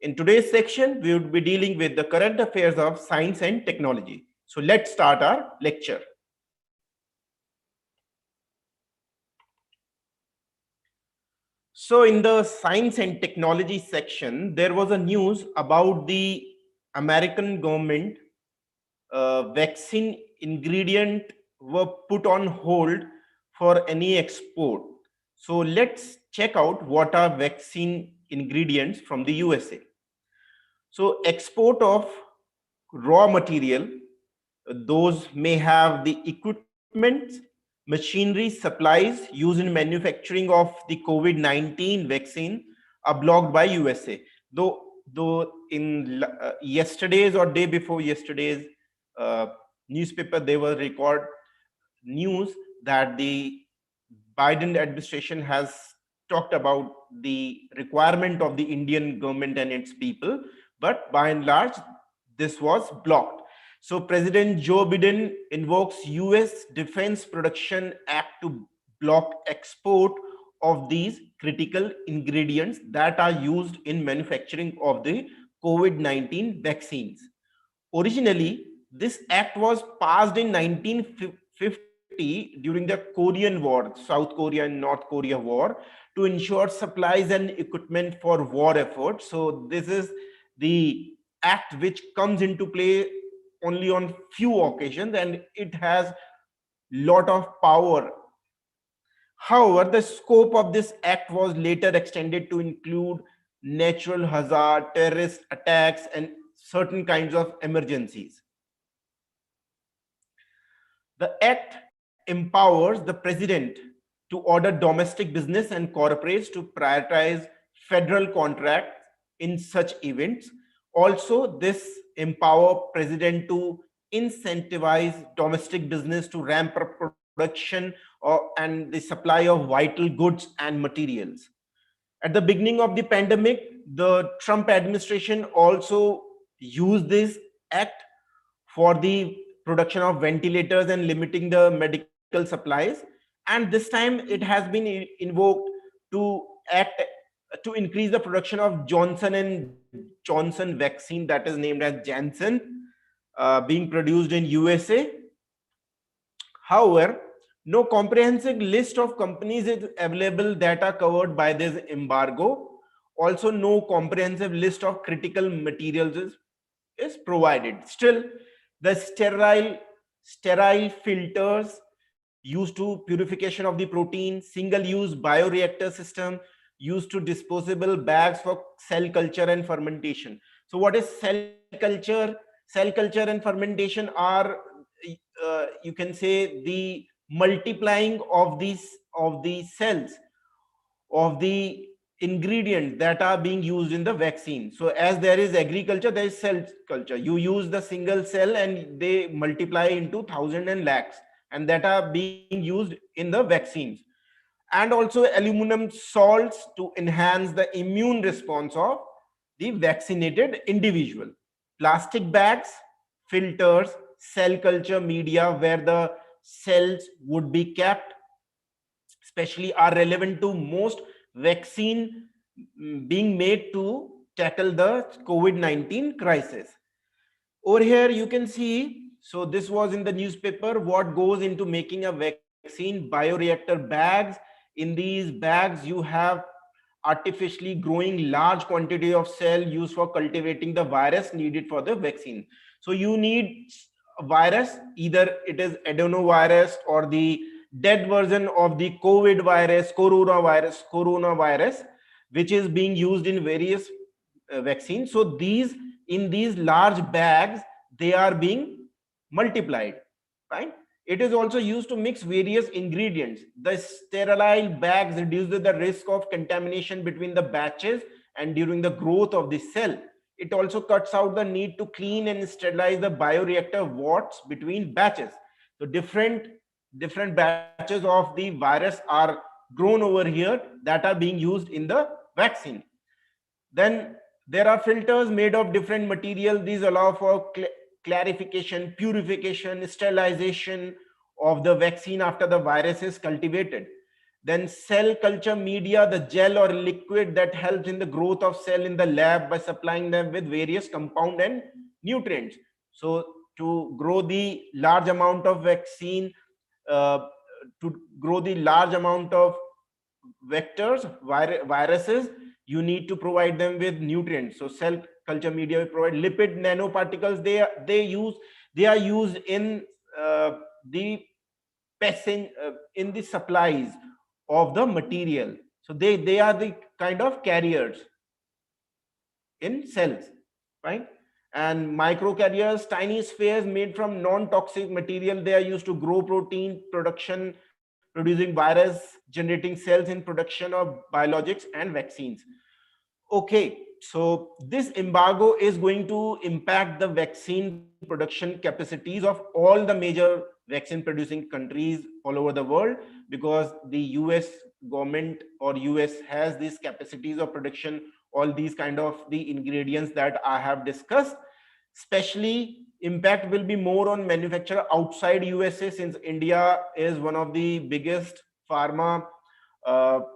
In today's section, we would be dealing with the current affairs of science and technology. So let's start our lecture. So in the science and technology section, there was a news about the American government vaccine ingredient were put on hold for any export. So let's check out what are vaccine ingredients from the USA. So export of raw material, those may have the equipment, machinery, supplies used in manufacturing of the COVID-19 vaccine are blocked by USA. Though in yesterday's or day before yesterday's uh, newspaper, they were record news that the Biden administration has talked about the requirement of the Indian government and its people, but by and large, this was blocked. So President Joe Biden invokes US Defense Production Act to block export of these critical ingredients that are used in manufacturing of the COVID-19 vaccines. Originally, this act was passed in 1950 during the Korean War, South Korea and North Korea war, to ensure supplies and equipment for war efforts. So this is the act which comes into play only on few occasions, and it has lot of power. However, the scope of this act was later extended to include natural hazard, terrorist attacks, and certain kinds of emergencies. The act empowers the president to order domestic business and corporates to prioritize federal contracts in such events. Also, this empower president to incentivize domestic business to ramp up production and the supply of vital goods and materials. At the beginning of the pandemic, the Trump administration also used this act for the production of ventilators and limiting the medical supplies. And this time it has been invoked to act to increase the production of Johnson and Johnson vaccine that is named as Janssen, being produced in USA. However, no comprehensive list of companies is available that are covered by this embargo. Also, no comprehensive list of critical materials is provided. Still, the sterile filters used to purification of the protein, single-use bioreactor system used to disposable bags for cell culture and fermentation. So what is cell culture? Cell culture and fermentation are, you can say, the multiplying of the cells of the ingredients that are being used in the vaccine. So as there is agriculture, there is cell culture. You use the single cell and they multiply into thousands and lakhs, and that are being used in the vaccines. And also aluminum salts to enhance the immune response of the vaccinated individual. Plastic bags, filters, cell culture media where the cells would be kept, especially are relevant to most vaccine being made to tackle the COVID-19 crisis. Over here you can see, so this was in the newspaper, what goes into making a vaccine: bioreactor bags. In these bags you have artificially growing large quantity of cell used for cultivating the virus needed for the vaccine. So you need a virus, either it is adenovirus or the dead version of the COVID virus, coronavirus, which is being used in various vaccines. So these, in these large bags, they are being multiplied, right? It is also used to mix various ingredients. The sterile bags reduce the risk of contamination between the batches and during the growth of the cell. It also cuts out the need to clean and sterilize the bioreactor wards between batches. So different batches of the virus are grown over here that are being used in the vaccine. Then there are filters made of different material. These allow for clarification, purification, sterilization of the vaccine after the virus is cultivated. Then cell culture media, the gel or liquid that helps in the growth of cell in the lab by supplying them with various compound and nutrients. So to grow the large amount of vaccine, uh, to grow the large amount of vectors, viruses, you need to provide them with nutrients. So cell culture media will provide lipid nanoparticles. They are used in the in the supplies of the material. So they are the kind of carriers in cells, right? And microcarriers, tiny spheres made from non-toxic material, they are used to grow protein production, producing virus generating cells in production of biologics and vaccines. Okay, so this embargo is going to impact the vaccine production capacities of all the major vaccine producing countries all over the world, because the US government or US has these capacities of production, all these kind of the ingredients that I have discussed. Especially impact will be more on manufacturer outside USA, since India is one of the biggest pharma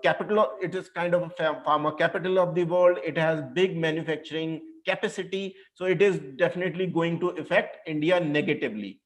capital. It is kind of a pharma capital of the world. It has big manufacturing capacity, so it is definitely going to affect India negatively.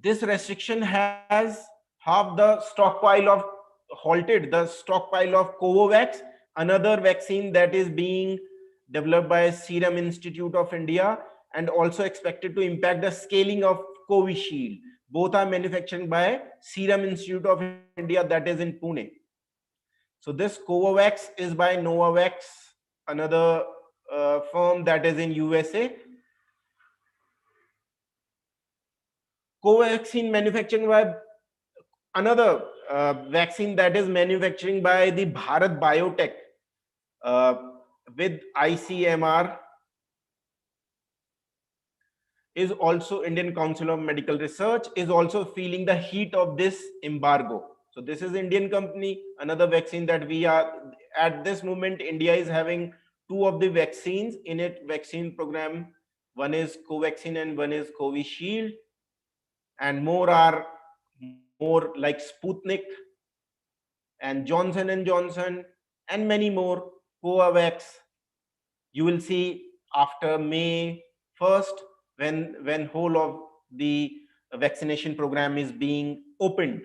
This restriction has halved the stockpile of halted the stockpile of Covovax, another vaccine that is being developed by Serum Institute of India, and also expected to impact the scaling of Covishield. Both are manufactured by Serum Institute of India, that is in Pune. So this Covovax is by Novavax, another firm that is in USA. Covaxin manufacturing by another vaccine that is manufacturing by the Bharat Biotech uh, with ICMR, is also Indian Council of Medical Research, is also feeling the heat of this embargo. So this is Indian company, another vaccine that we are at this moment. India is having two of the vaccines in its vaccine program. One is Covaxin and one is Covishield, and more are more like Sputnik and Johnson and Johnson and many more. Coavax, you will see after May 1st, when whole of the vaccination program is being opened.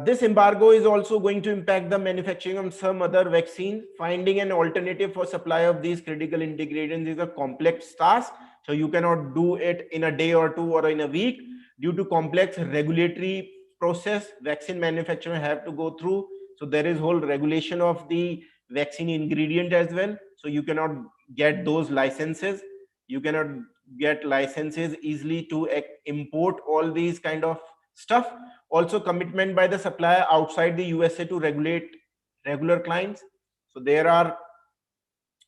This embargo is also going to impact the manufacturing of some other vaccines. Finding an alternative for supply of these critical ingredients is a complex task. So you cannot do it in a day or two or in a week. Due to complex regulatory process, vaccine manufacturers have to go through. So there is whole regulation of the vaccine ingredient as well. So you cannot get those licenses. You cannot get licenses easily to import all these kind of stuff. Also commitment by the supplier outside the USA to regulate regular clients. So there are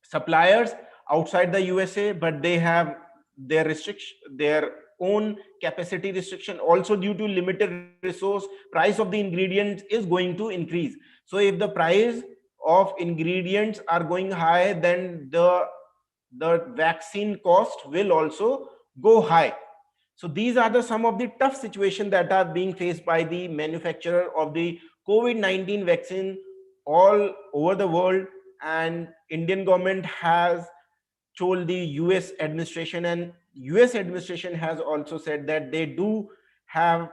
suppliers outside the USA, but they have their restriction, their own capacity restriction. Also due to limited resource, price of the ingredients is going to increase. So if the price of ingredients are going high, then the vaccine cost will also go high. So these are the some of the tough situations that are being faced by the manufacturer of the COVID-19 vaccine all over the world. And Indian government has told the US administration, and US administration has also said that they do have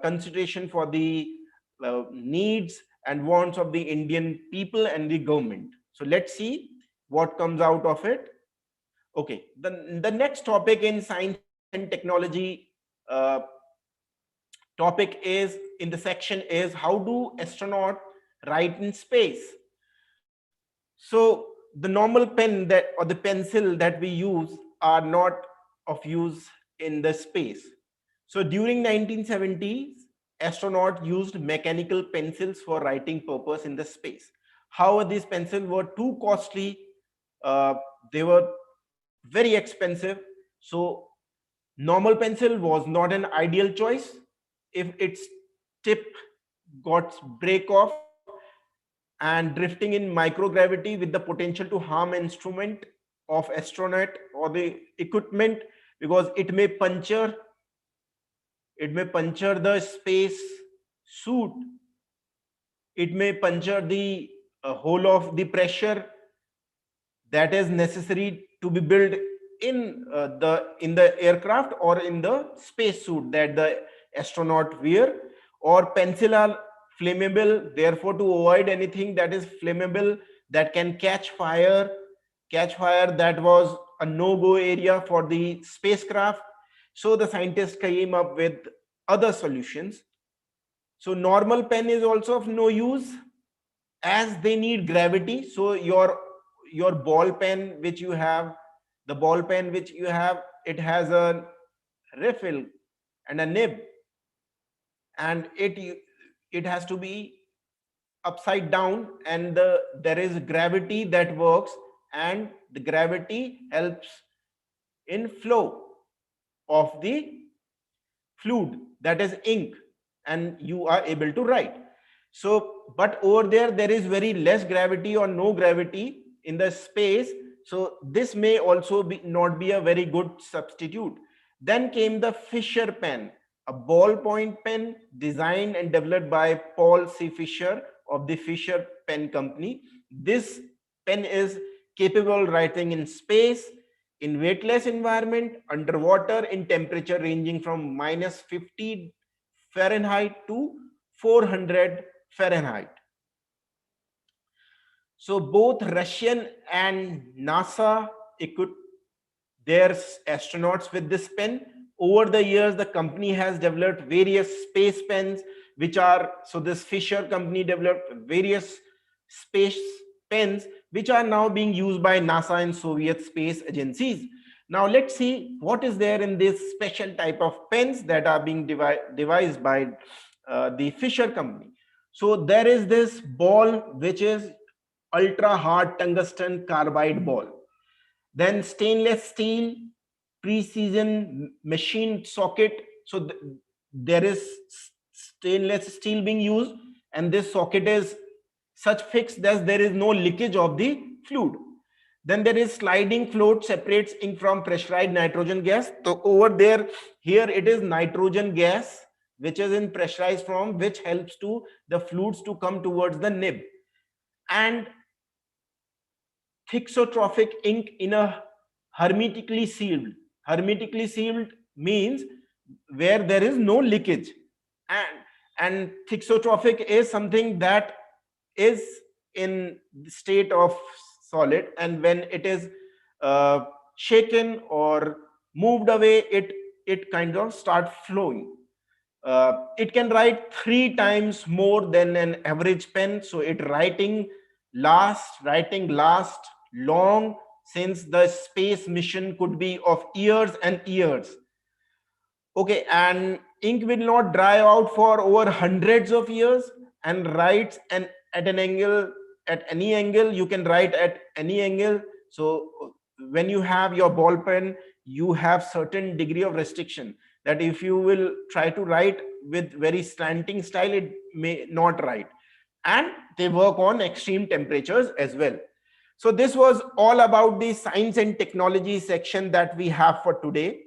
consideration for the needs and wants of the Indian people and the government. So let's see what comes out of it. Okay, the next topic in science and technology topic is in the section is how do astronaut write in space. So the normal pen that or the pencil that we use are not of use in the space. So during 1970s, astronauts used mechanical pencils for writing purpose in the space. However, these pencils were too costly. They were very expensive. So normal pencil was not an ideal choice. If its tip got break off and drifting in microgravity with the potential to harm instrument of astronaut or the equipment, because it may puncture the space suit, it may puncture the whole of the pressure that is necessary to be built in the aircraft or in the space suit that the astronaut wear. Or pencil are flammable, therefore to avoid anything that is flammable that can catch fire, that was a no-go area for the spacecraft. So the scientists came up with other solutions. So normal pen is also of no use as they need gravity. So your ball pen which you have, it has a refill and a nib, and it has to be upside down, and there is gravity that works, and the gravity helps in flow of the fluid, that is ink, and you are able to write. So but over there is very less gravity or no gravity in the space, so this may also be not be a very good substitute. Then came the Fisher pen, a ballpoint pen designed and developed by Paul C. Fisher of the Fisher Pen Company. This pen is capable of writing in space, in weightless environment, underwater, in temperature ranging from -50 Fahrenheit to 400 Fahrenheit. So both Russian and NASA equipped their astronauts with this pen. Over the years, the company has developed various space pens, which are, so this Fisher company developed various space pens, which are now being used by NASA and Soviet space agencies. Now let's see what is there in this special type of pens that are being devised by the Fisher company. So there is this ball, which is ultra hard tungsten carbide ball. Then stainless steel precision machine socket. So there is stainless steel being used, and this socket is such fixed that there is no leakage of the fluid. Then there is sliding float, separates ink from pressurized nitrogen gas. So over there, here it is nitrogen gas which is in pressurized form, which helps to the fluids to come towards the nib. And thixotrophic ink in a hermetically sealed. Hermetically sealed means where there is no leakage, and thixotrophic is something that is in the state of solid, and when it is shaken or moved away, it kind of start flowing. It can write 3 times more than an average pen, so it writing last long, since the space mission could be of years and years. Okay, and ink will not dry out for over hundreds of years, and writes and at an angle, at any angle, you can write at any angle. So when you have your ball pen, you have certain degree of restriction that if you will try to write with very slanting style, it may not write. And they work on extreme temperatures as well. So this was all about the science and technology section that we have for today.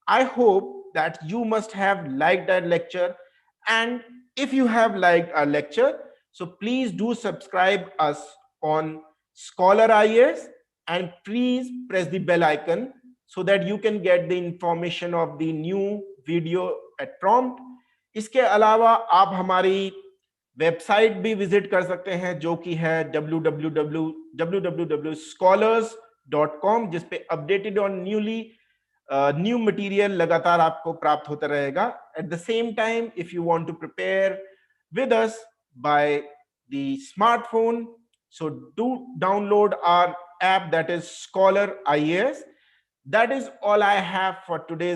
I hope that you must have liked our lecture, and if you have liked our lecture, so please do subscribe us on Scholar IAS, and please press the bell icon so that you can get the information of the new video at prompt. इसके अलावा आप हमारी website भी visit कर सकते हैं, जो कि है www.scholars.com, जिस पे अपडेटेड और न्यू मटेरियल लगातार आपको प्राप्त होता रहेगा. At the same time, if you want to prepare with us by the smartphone, so do download our app, that is Scholar IAS. That is all I have for today's